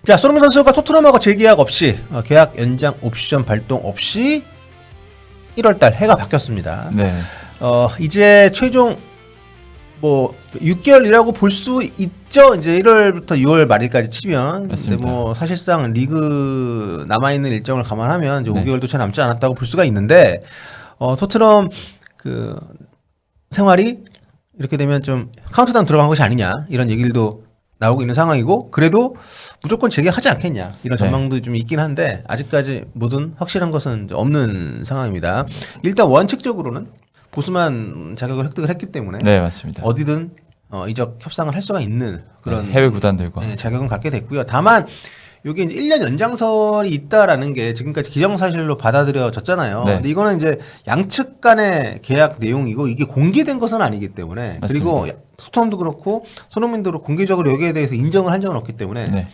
자, 손흥민 선수가 토트넘하고 재계약 없이 계약 연장 옵션 발동 없이 1월달 해가 바뀌었습니다. 네. 이제 최종 뭐 6개월이라고 볼 수 있죠. 이제 1월부터 6월 말일까지 치면. 맞습니다. 근데 뭐 사실상 리그 남아 있는 일정을 감안하면 이제 네. 5개월도 채 남지 않았다고 볼 수가 있는데 토트넘 그 생활이 이렇게 되면 좀 카운트다운 들어간 것이 아니냐 이런 얘기들도 나오고 있는 상황이고 그래도 무조건 재계약하지 않겠냐 이런 전망도 좀 있긴 한데 아직까지 모든 확실한 것은 없는 상황입니다. 일단 원칙적으로는 보스만 자격을 획득을 했기 때문에 네, 맞습니다. 어디든 이적 협상을 할 수가 있는 그런 해외 구단들과 자격은 갖게 됐고요. 다만 이게 이제 1년 연장설이 있다라는 게 지금까지 기정사실로 받아들여졌잖아요. 네. 근데 이거는 이제 양측 간의 계약 내용이고 이게 공개된 것은 아니기 때문에 맞습니다. 그리고 토트넘도 그렇고 손흥민도 그렇고 공개적으로 여기에 대해서 인정을 한 적은 없기 때문에 네.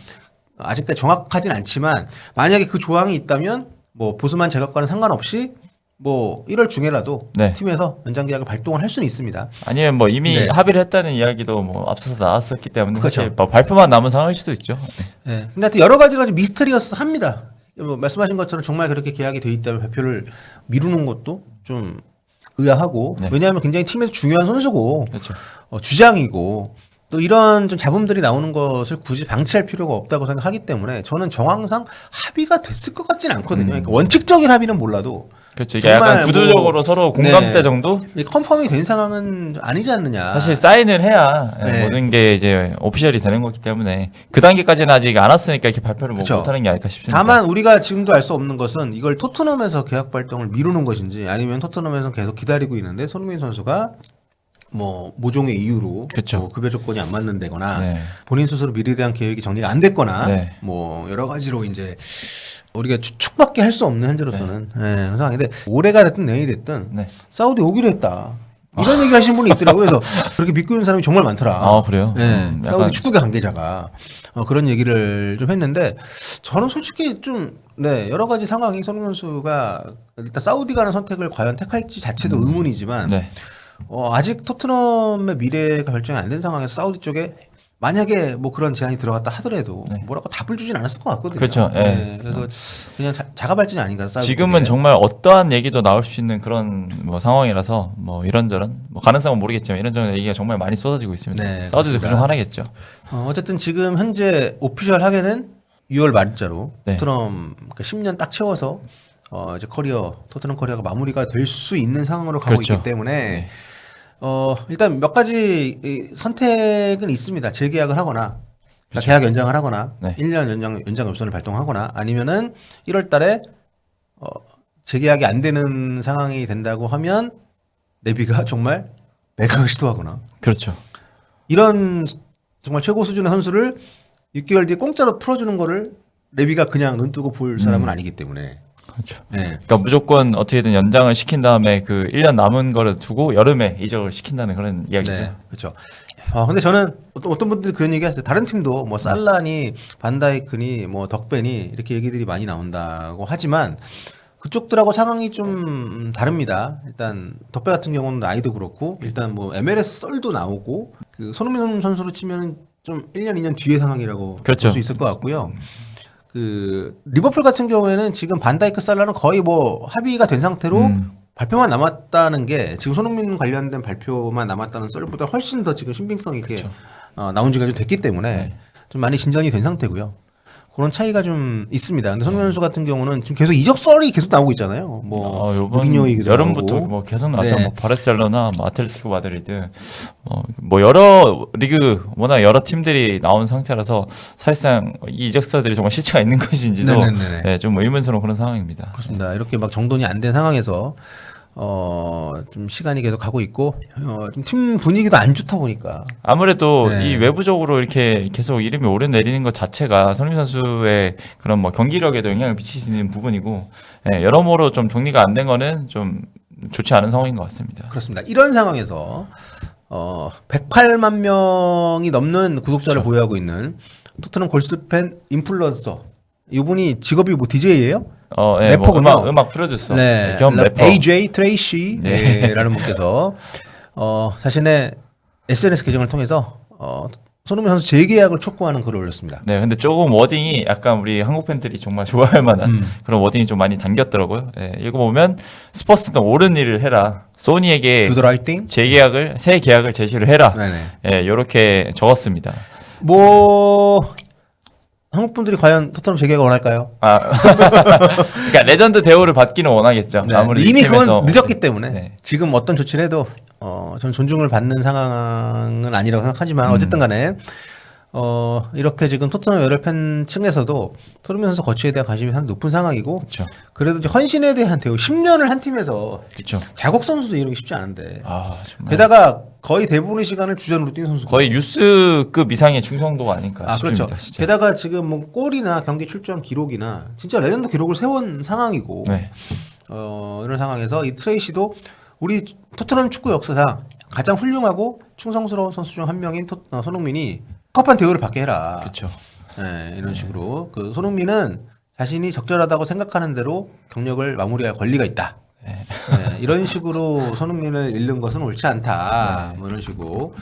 아직까지 정확하진 않지만 만약에 그 조항이 있다면 뭐 보스만 자격과는 상관없이 뭐 1월 중에라도 네. 팀에서 연장 계약을 발동을 할 수는 있습니다. 아니면 뭐 이미 네. 합의를 했다는 이야기도 뭐 앞서서 나왔었기 때문에 그렇죠. 사실 뭐 발표만 남은 상황일 수도 있죠. 네. 근데 하여튼 여러 가지가 좀 미스터리어스 합니다. 뭐 말씀하신 것처럼 정말 그렇게 계약이 돼 있다면 발표를 미루는 것도 좀 의아하고 네. 왜냐하면 굉장히 팀에서 중요한 선수고 그렇죠. 주장이고 또 이런 좀 잡음들이 나오는 것을 굳이 방치할 필요가 없다고 생각하기 때문에 저는 정황상 합의가 됐을 것 같지는 않거든요. 그러니까 원칙적인 합의는 몰라도 그렇죠. 이게 정말 약간 구조적으로 뭐, 서로 공감대 네. 정도? 컨펌이 된 상황은 아니지 않느냐. 사실 사인을 해야 네. 모든 게 이제 오피셜이 되는 거기 때문에 그 단계까지는 아직 안 왔으니까 이렇게 발표를 그쵸. 못하는 게 아닐까 싶습니다. 다만 우리가 지금도 알 수 없는 것은 이걸 토트넘에서 계약 발동을 미루는 것인지 아니면 토트넘에서 계속 기다리고 있는데 손흥민 선수가 뭐 모종의 이유로 그쵸. 뭐 급여 조건이 안 맞는다거나 네. 본인 스스로 미래에 대한 계획이 정리가 안 됐거나 네. 뭐 여러 가지로 이제 우리가 추측밖에 할 수 없는 현재로서는 네. 상황인데 올해가 됐든 내년이 됐든 네. 사우디 오기로 했다. 이런 얘기를 하시는 분이 있더라고요. 그래서 그렇게 믿고 있는 사람이 정말 많더라. 아, 그래요? 네. 약간 사우디 축구계 관계자가 그런 얘기를 좀 했는데 저는 솔직히 좀 여러 가지 상황이 손흥민 선수가 일단 사우디 가는 선택을 과연 택할지 자체도 의문이지만 네. 아직 토트넘의 미래가 결정이 안 된 상황에서 사우디 쪽에 만약에 뭐 그런 제안이 들어갔다 하더라도 네. 뭐라고 답을 주진 않았을 것 같거든요. 그렇죠. 예. 그래서 그냥 자가 발전이 아닌가. 사우디 지금은 쪽에. 정말 어떠한 얘기도 나올 수 있는 그런 뭐 상황이라서 뭐 이런저런 뭐 가능성은 모르겠지만 이런저런 얘기가 정말 많이 쏟아지고 있습니다. 네, 사우디도 그렇습니다. 그중 하나겠죠. 어쨌든 지금 현재 오피셜 하게는 6월 말자로 네. 토트넘 10년 딱 채워서 이제 토트넘 커리어가 마무리가 될 수 있는 상황으로 가고 그렇죠. 있기 때문에 네. 일단 몇 가지 선택은 있습니다. 재계약을 하거나 그렇죠. 계약 연장을 하거나 네. 1년 연장 옵션을 발동하거나 아니면은 1월 달에 재계약이 안 되는 상황이 된다고 하면 레비가 정말 매각을 시도하거나 그렇죠. 이런 정말 최고 수준의 선수를 6개월 뒤에 공짜로 풀어주는 거를 레비가 그냥 눈 뜨고 볼 사람은 아니기 때문에 그렇죠. 네. 그러니까 무조건 어떻게든 연장을 시킨 다음에 그 1년 남은 거를 두고 여름에 이적을 시킨다는 그런 이야기죠. 네, 그렇죠. 근데 저는 어떤 분들이 그런 얘기 하세요. 다른 팀도 뭐 살라니, 반다이크니, 뭐 덕벤이 이렇게 얘기들이 많이 나온다고 하지만 그쪽들하고 상황이 좀 다릅니다. 일단 덕배 같은 경우는 나이도 그렇고 일단 뭐 MLS 썰도 나오고 그 손흥민 선수로 치면 좀 1년, 2년 뒤의 상황이라고 그렇죠. 볼 수 있을 것 같고요. 그 리버풀 같은 경우에는 지금 반다이크 살라는 거의 뭐 합의가 된 상태로 발표만 남았다는 게 지금 손흥민 관련된 발표만 남았다는 썰보다 훨씬 더 지금 신빙성 있게 그렇죠. 나온 지가 좀 됐기 때문에 네. 좀 많이 진전이 된 상태고요. 그런 차이가 좀 있습니다. 근데 손흥민 선수 같은 경우는 지금 계속 이적 썰이 계속 나오고 있잖아요. 뭐 요번 무리뉴 얘기도 여름부터 나오고. 뭐 계속 나죠. 네. 뭐 바르셀로나, 뭐 아틀레티코 마드리드, 뭐 여러 리그 워낙 여러 팀들이 나온 상태라서 사실상 이 이적설들이 정말 실체가 있는 것인지도 네네네네. 네, 좀 의문스러운 그런 상황입니다. 그렇습니다. 이렇게 막 정돈이 안 된 상황에서 좀 시간이 계속 가고 있고 좀 팀 분위기도 안 좋다 보니까 아무래도 네. 이 외부적으로 이렇게 계속 이름이 오르내리는 것 자체가 손흥민 선수의 그런 뭐 경기력에도 영향을 미치는 부분이고 네, 여러모로 좀 정리가 안 된 거는 좀 좋지 않은 상황인 것 같습니다. 그렇습니다. 이런 상황에서 108만 명이 넘는 구독자를 그렇죠. 보유하고 있는 토트넘 골스팬 인플루언서 이분이 직업이 뭐 DJ예요? 네, 래퍼군요. 뭐 음악 프로듀서 네, 겸 래퍼. AJ 트레이시라는 네. 분께서 자신의 SNS 계정을 통해서 손흥민 선수 재계약을 촉구하는 글을 올렸습니다. 네, 근데 조금 워딩이 약간 우리 한국 팬들이 정말 좋아할 만한 그런 워딩이 좀 많이 담겼더라고요. 예, 읽어보면 스퍼스는 옳은 일을 해라. 소니에게 Do the right thing? 새 계약을 제시를 해라. 네네. 예, 이렇게 적었습니다. 뭐 한국 분들이 과연 토트넘 재계약을 원할까요? 아, 그러니까 레전드 대우를 받기는 원하겠죠. 네. 아무리 이미 이 팀에서 그건 늦었기 때문에 네. 지금 어떤 조치를 해도 저는 존중을 받는 상황은 아니라고 생각하지만 어쨌든 간에 이렇게 지금 토트넘 열혈 팬 층에서도 손흥민 선수 거취에 대한 관심이 상당히 높은 상황이고 그렇죠. 그래도 이제 헌신에 대한 대우 10년을 한 팀에서 그렇죠. 자국 선수도 이러기 쉽지 않은데 아, 정말. 게다가 거의 대부분의 시간을 주전으로 뛴 선수 거의 유스급 이상의 충성도가 아닐까 싶습니다. 그렇죠. 진짜. 게다가 지금 뭐 골이나 경기 출전 기록이나 진짜 레전드 기록을 세운 상황이고 네. 이런 상황에서 이 트레이시도 우리 토트넘 축구 역사상 가장 훌륭하고 충성스러운 선수 중 한 명인 손흥민이 컵한 대우를 받게 해라. 그렇죠. 네, 이런 식으로 그 손흥민은 자신이 적절하다고 생각하는 대로 경력을 마무리할 권리가 있다. 네, 이런 식으로 손흥민을 잃는 것은 옳지 않다. 뭐 이런 식으로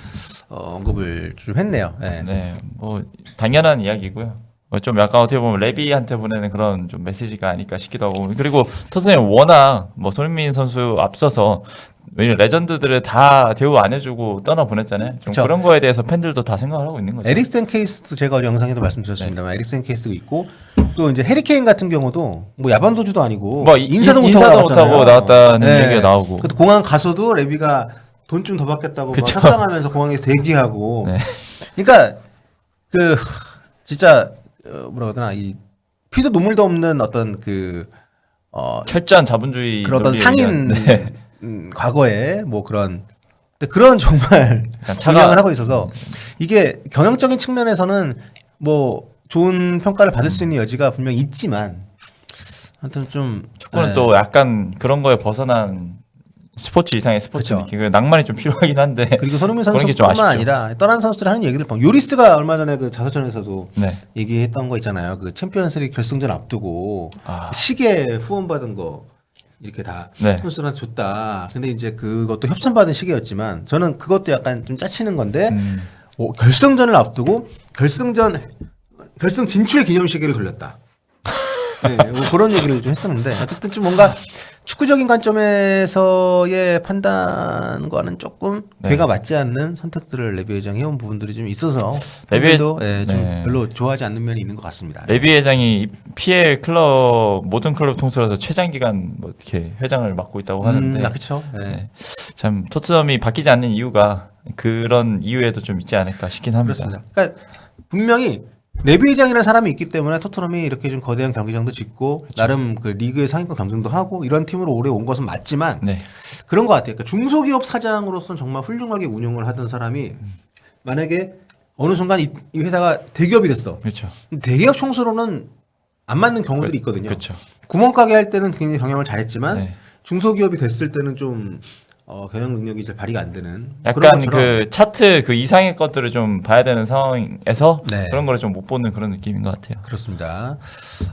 언급을 좀 했네요. 네. 네, 뭐 당연한 이야기고요. 좀 약간 어떻게 보면 레비한테 보내는 그런 좀 메시지가 아닐까 싶기도 하고 그리고 토트넘이 워낙 뭐 손흥민 선수 앞서서 왜냐면 레전드들을 다 대우 안 해주고 떠나 보냈잖아요. 좀 그쵸. 그런 거에 대해서 팬들도 다 생각을 하고 있는 거죠. 에릭센 케이스도 제가 어제 영상에도 말씀드렸습니다만 에릭센 케이스가 있고 또 이제 해리케인 같은 경우도 뭐 야반도주도 아니고 뭐 인사도 인사도 못하고 못하고 나왔다는 얘기가 나오고. 그것도 공항 가서도 레비가 돈 좀 더 받겠다고 막 그쵸. 협상하면서 공항에서 대기하고. 네. 그러니까 그 진짜 뭐라 그러나 이 피도 눈물도 없는 어떤 철저한 자본주의 그런 어떤 논리에 상인 의한, 네. 과거에 뭐 그런 근데 그런 정말 차가- 운영을 하고 있어서 이게 경영적인 측면에서는 뭐 좋은 평가를 받을 수 있는 여지가 분명히 있지만 하여튼 좀 축구는 네. 또 약간 그런 거에 벗어난 스포츠 이상의 스포츠 그쵸. 느낌. 그 낭만이 좀 필요하긴 한데. 그리고 손흥민 그런 게좀 선수뿐만 아쉽죠. 아니라 떠난 선수들이 하는 얘기들 보면 요리스가 얼마 전에 그 자서전에서도 네. 얘기했던 거 있잖아요. 그 챔피언스리그 결승전 앞두고 아. 시계 후원받은 거 이렇게 다 네. 선수들한테 줬다. 근데 이제 그것도 협찬받은 시계였지만 저는 그것도 약간 좀 짜치는 건데 결승전을 앞두고 결승 진출 기념 시계를 돌렸다. 네, 뭐 그런 얘기를 좀 했었는데 어쨌든 좀 뭔가 축구적인 관점에서의 판단과는 조금 네. 궤가 맞지 않는 선택들을 레비 회장이 해온 부분들이 좀 있어서 레비 레비도 좀 네. 별로 좋아하지 않는 면이 있는 것 같습니다. 레비 회장이 PL 클럽 모든 클럽 통틀어서 최장 기간 뭐 이렇게 회장을 맡고 있다고 하는데 그렇죠. 네. 네. 참 토트넘이 바뀌지 않는 이유가 그런 이유에도 좀 있지 않을까 싶긴 합니다. 그렇습니다. 그러니까 분명히 레비 회장이라는 사람이 있기 때문에 토트넘이 이렇게 좀 거대한 경기장도 짓고 나름 그 리그의 상위권 경쟁도 하고 이런 팀으로 오래 온 것은 맞지만 네. 그런 것 같아요. 그러니까 중소기업 사장으로서는 정말 훌륭하게 운영을 하던 사람이 만약에 어느 순간 이 회사가 대기업이 됐어. 그렇죠. 대기업 총수로는 안 맞는 경우들이 있거든요. 그렇죠. 구멍가게 할 때는 굉장히 경영을 잘했지만 네. 중소기업이 됐을 때는 좀 경영 능력이 잘 발휘가 안 되는 그런 약간 것처럼 그 차트 그 이상의 것들을 좀 봐야 되는 상황에서 네. 그런 거를 좀 못 보는 그런 느낌인 것 같아요. 그렇습니다.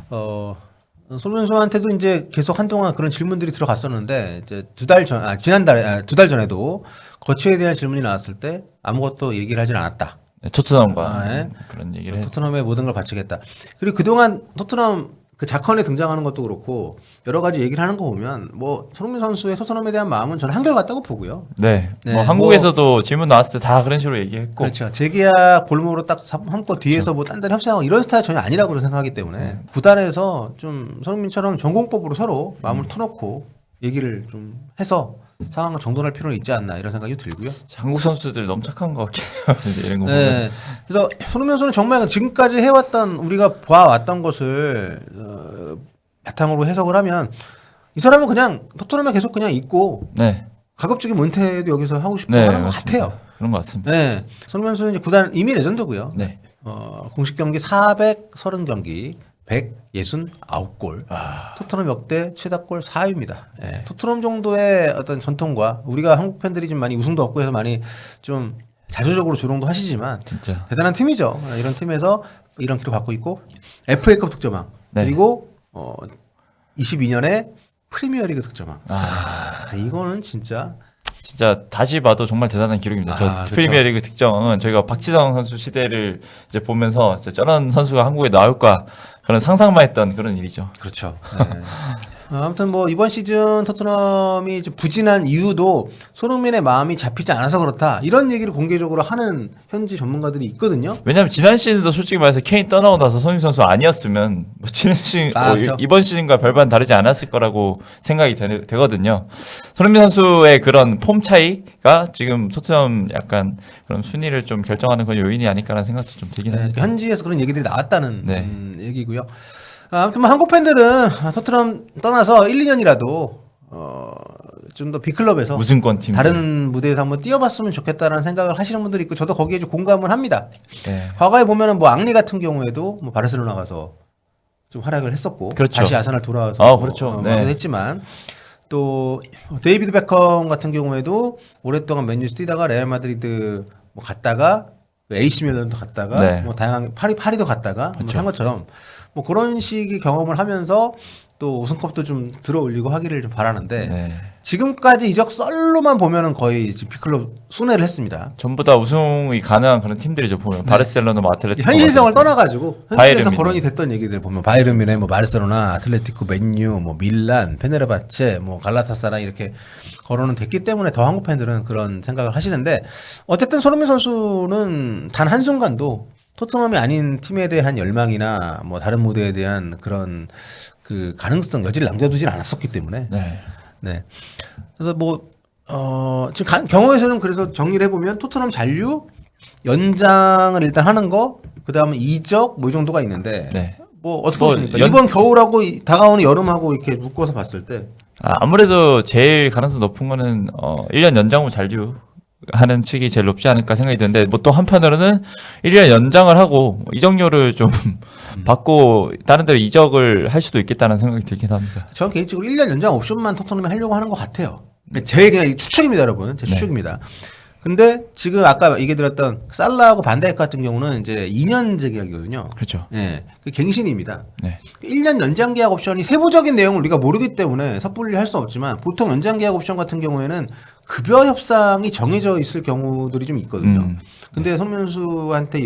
손흥민 선수한테도 이제 계속 한동안 그런 질문들이 들어갔었는데 이제 두 달 전에도 거취에 대한 질문이 나왔을 때 아무것도 얘기를 하진 않았다. 네, 토트넘과 네. 그런 얘기를 토트넘의 모든 걸 바치겠다. 그리고 그동안 토트넘 그 자컨에 등장하는 것도 그렇고 여러 가지 얘기를 하는 거 보면 뭐 손흥민 선수의 토트넘에 대한 마음은 저는 한결같다고 보고요. 네. 네, 뭐 한국에서도 질문 나왔을 때 다 그런 식으로 얘기했고 그렇죠. 재계약 골목으로 딱 함고 뒤에서 뭐 딴 데를 협상하고 이런 스타일 전혀 아니라고 생각하기 때문에 구단에서 좀 손흥민처럼 전공법으로 서로 마음을 터놓고 얘기를 좀 해서 상황을 정돈할 필요는 있지 않나 이런 생각이 들고요. 한국 선수들 너무 착한 것 같긴 해요. 이제 이런 거 보면. 네. 그래서 손흥민 선수는 정말 지금까지 해왔던 우리가 봐왔던 것을 바탕으로 해석을 하면 이 사람은 그냥 토트넘에 계속 그냥 있고 네. 가급적이면 은퇴도 여기서 하고 싶어 네, 하는 것 맞습니다. 같아요. 그런 것 같습니다. 네. 손흥민 선수는 이제 구단 이미 레전드고요. 네. 공식 경기 430경기 169골. 토트넘 역대 최다골 4위입니다. 예. 토트넘 정도의 어떤 전통과 우리가 한국 팬들이 좀 많이 우승도 얻고 해서 많이 좀 자조적으로 조롱도 하시지만 진짜. 대단한 팀이죠. 이런 팀에서 이런 기록 갖고 있고 FA컵 득점왕 네. 그리고 22년에 프리미어리그 득점왕. 아, 이거는 진짜 진짜 다시 봐도 정말 대단한 기록입니다. 저 그렇죠. 프리미어리그 득점은 저희가 박지성 선수 시대를 이제 보면서 진짜 저런 선수가 한국에 나올까 그런 상상만 했던 그런 일이죠. 그렇죠. 네. 아무튼 뭐 이번 시즌 토트넘이 좀 부진한 이유도 손흥민의 마음이 잡히지 않아서 그렇다 이런 얘기를 공개적으로 하는 현지 전문가들이 있거든요. 왜냐면 지난 시즌도 솔직히 말해서 케인 떠나고 나서 손흥민 선수 아니었으면 뭐 지난 시즌 그렇죠. 이번 시즌과 별반 다르지 않았을 거라고 생각이 되거든요. 손흥민 선수의 그런 폼 차이가 지금 토트넘 약간 그런 순위를 좀 결정하는 그런 요인이 아닐까라는 생각도 좀 들긴 네, 합니다. 현지에서 그런 얘기들이 나왔다는 네. 얘기고요. 아무튼 뭐 한국 팬들은 토트넘 떠나서 1, 2년이라도 좀 더 빅클럽에서 우승권 팀 다른 무대에서 한번 뛰어봤으면 좋겠다라는 생각을 하시는 분들이 있고 저도 거기에 좀 공감을 합니다. 네. 과거에 보면은 뭐 앙리 같은 경우에도 뭐 바르셀로나 가서 좀 활약을 했었고 그렇죠. 다시 아스날 돌아와서 그렇죠. 네. 했지만 또 데이비드 베컴 같은 경우에도 오랫동안 맨유에서 뛰다가 레알 마드리드 뭐 갔다가 AC 밀란도 갔다가 네. 뭐 다양한 파리도 갔다가 그렇죠. 뭐 한 것처럼 뭐 그런 식의 경험을 하면서 또 우승컵도 좀 들어올리고 하기를 좀 바라는데 네. 지금까지 이적 썰로만 보면은 거의 지금 빅클럽 순회를 했습니다. 전부 다 우승이 가능한 그런 팀들이죠. 보면 바르셀로나, 뭐 아틀레티코, 현실성을 마드리드. 떠나가지고 현실에서 바이에른 거론이 됐던 얘기들 보면 바이에른 뮌헨, 뭐 바르셀로나, 아틀레티코, 맨유, 뭐 밀란, 페네르바체, 뭐 갈라타사라이 이렇게 거론은 됐기 때문에 더 한국 팬들은 그런 생각을 하시는데 어쨌든 손흥민 선수는 단 한순간도 토트넘이 아닌 팀에 대한 열망이나 뭐 다른 무대에 대한 그런 그 가능성 여지를 남겨두질 않았었기 때문에 네. 네. 그래서 뭐 지금 경우에서는 그래서 정리를 해보면 토트넘 잔류 연장을 일단 하는 거 그다음에 이적 뭐 이 정도가 있는데 네. 뭐 어떻게 뭐 보십니까? 이번 겨울하고 다가오는 여름하고 이렇게 묶어서 봤을 때 아무래도 제일 가능성 높은 거는 1년 연장후 잔류하는 측이 제일 높지 않을까 생각이 드는데 뭐 또 한편으로는 1년 연장을 하고 이적료를 좀 받고 다른 데로 이적을 할 수도 있겠다는 생각이 들긴 합니다. 저는 개인적으로 1년 연장 옵션만 토트넘이 하려고 하는 것 같아요. 제 그냥 추측입니다, 여러분. 제 네. 추측입니다. 근데 지금 아까 얘기 드렸던 살라하고 반다이크 같은 경우는 이제 2년 재계약이거든요. 그렇죠. 예. 그 갱신입니다. 네. 1년 연장 계약 옵션이 세부적인 내용을 우리가 모르기 때문에 섣불리 할 수 없지만 보통 연장 계약 옵션 같은 경우에는 급여 협상이 정해져 있을 경우들이 좀 있거든요. 근데 손흥민 선수한테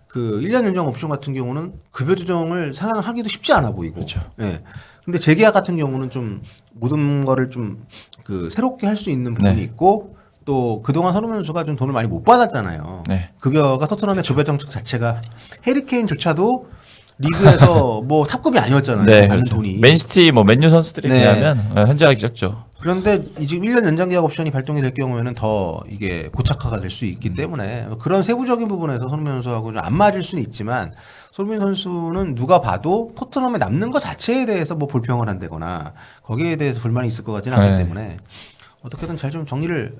그 1년 연장 옵션 같은 경우는 급여 조정을 상향하기도 쉽지 않아 보이고. 그렇죠. 예. 근데 재계약 같은 경우는 좀 모든 거를 좀 그 새롭게 할 수 있는 부분이 네. 있고 또 그동안 손흥민 선수가 좀 돈을 많이 못 받았잖아요. 네. 급여가 토트넘의 급여 정책 자체가 해리케인조차도 리그에서 뭐 탑급이 아니었잖아요. 네, 받는 그렇죠. 돈이. 맨시티, 뭐 맨유 선수들에 네. 비하면 현저하게 적죠. 그런데 지금 1년 연장 계약 옵션이 발동이 될 경우에는 더 이게 고착화가 될 수 있기 때문에 그런 세부적인 부분에서 손흥민 선수하고 좀 안 맞을 수는 있지만 손흥민 선수는 누가 봐도 토트넘에 남는 것 자체에 대해서 뭐 불평을 한다거나 거기에 대해서 불만이 있을 것 같지는 않기 네. 때문에 어떻게든 잘 좀 정리를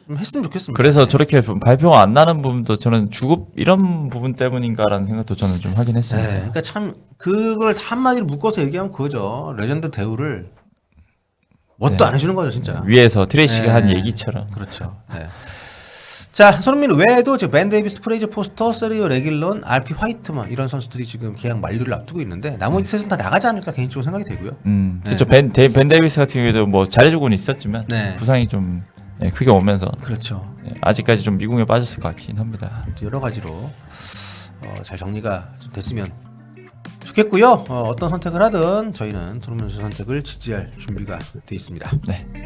좀 했으면 좋겠습니다. 그래서 저렇게 발표가 안 나는 부분도 저는 주급 이런 부분 때문인가라는 생각도 저는 좀 하긴 네, 했습니다. 그러니까 참 그걸 다 한마디로 묶어서 얘기하면 그거죠. 레전드 대우를 뭣도 네. 안 해주는 거죠, 진짜. 위에서 트레이시가 네. 한 얘기처럼. 그렇죠. 네. 자, 손흥민 외에도 지금 벤 데이비스, 프레이저 포스터, 세리오 레길론, RP 화이트만 이런 선수들이 지금 계약 만료를 앞두고 있는데 나머지 셋은 다 나가지 않을까 개인적으로 생각이 되고요. 그렇죠. 벤 데이비스 같은 경우에도 뭐 잘해주고는 있었지만 네. 부상이 좀 크게 오면서 그렇죠. 아직까지 좀 미궁에 빠졌을 것 같긴 합니다. 여러 가지로 잘 정리가 좀 됐으면 좋겠고요. 어떤 선택을 하든 저희는 손흥민 선수 선택을 지지할 준비가 돼 있습니다. 네.